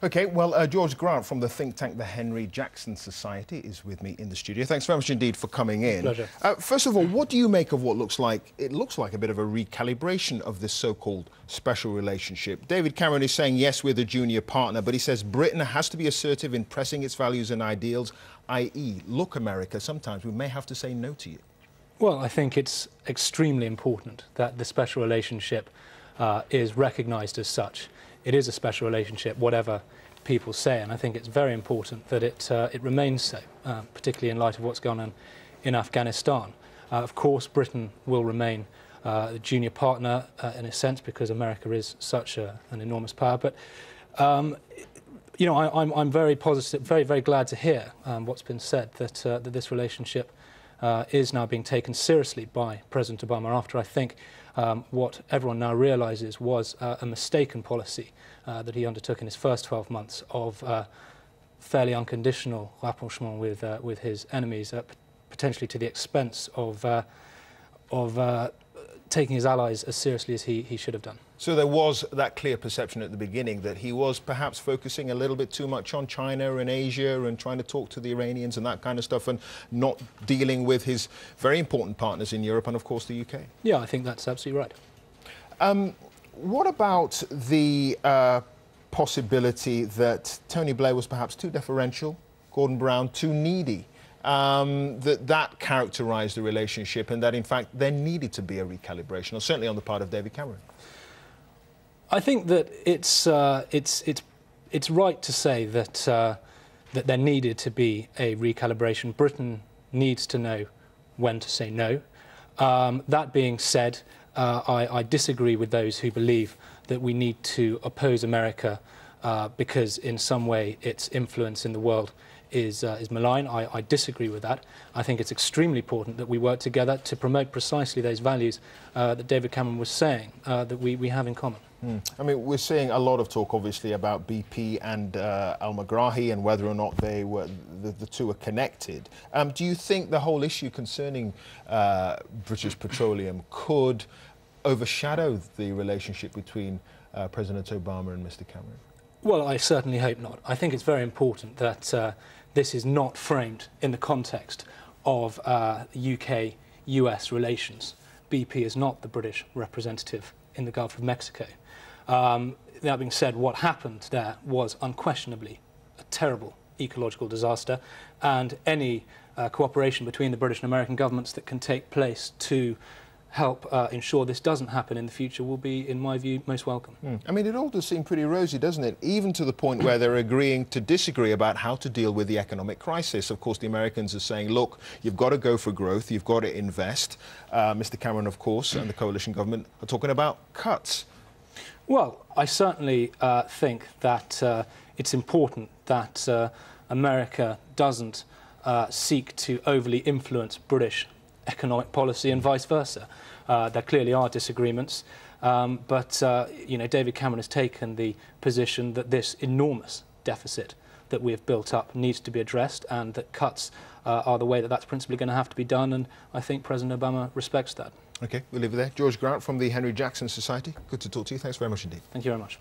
Okay, well, George Grant from the think tank, the Henry Jackson Society, is with me in the studio. Thanks very much indeed for coming in. Pleasure. First of all, what do you make of what looks like a bit of a recalibration of this so-called special relationship? David Cameron is saying, yes, we're the junior partner, but he says Britain has to be assertive in pressing its values and ideals, i.e., look, America, sometimes we may have to say no to you. Well, I think it's extremely important that the special relationship is recognised as such. It is a special relationship, whatever people say, and I think it's very important that it remains so, particularly in light of what's gone on in Afghanistan. Of course, Britain will remain a junior partner in a sense because America is such an enormous power. But you know, I'm very positive, very glad to hear what's been said, that this relationship is now being taken seriously by President Obama after, I think, what everyone now realises was a mistaken policy that he undertook in his first 12 months of fairly unconditional rapprochement with his enemies, potentially to the expense of taking his allies as seriously as he should have done. So there was that clear perception at the beginning that he was perhaps focusing a little bit too much on China and Asia and trying to talk to the Iranians and that kind of stuff, and not dealing with his very important partners in Europe and, of course, the UK. Yeah, I think that's absolutely right. What about the possibility that Tony Blair was perhaps too deferential, Gordon Brown too needy? That characterised the relationship, and that, in fact, there needed to be a recalibration, or certainly on the part of David Cameron? I think that it's right to say that that there needed to be a recalibration. Britain needs to know when to say no. That being said, I disagree with those who believe that we need to oppose America because in some way its influence in the world is malign. I disagree with that. I think it's extremely important that we work together to promote precisely those values that David Cameron was saying that we have in common. I mean, we're seeing a lot of talk, obviously, about BP and al-Megrahi and whether or not they were the two are connected. Do you think the whole issue concerning British Petroleum could overshadow the relationship between President Obama and Mr. Cameron? Well, I certainly hope not. I think it's very important that this is not framed in the context of UK-US relations. BP is not the British representative in the Gulf of Mexico. That being said, what happened there was unquestionably a terrible ecological disaster, and any cooperation between the British and American governments that can take place to help ensure this doesn't happen in the future will be, in my view, most welcome. I mean, it all does seem pretty rosy, doesn't it? Even to the point where they're agreeing to disagree about how to deal with the economic crisis. Of course, the Americans are saying, look, you've got to go for growth, you've got to invest. Mr. Cameron, of course, and the coalition government are talking about cuts. Well, I certainly think that it's important that America doesn't seek to overly influence British economic policy and vice versa. There clearly are disagreements, but you know, David Cameron has taken the position that this enormous deficit that we have built up needs to be addressed, and that cuts are the way that that's principally going to have to be done, and I think President Obama respects that. OK, we'll leave it there. George Grant from the Henry Jackson Society. Good to talk to you. Thanks very much indeed. Thank you very much.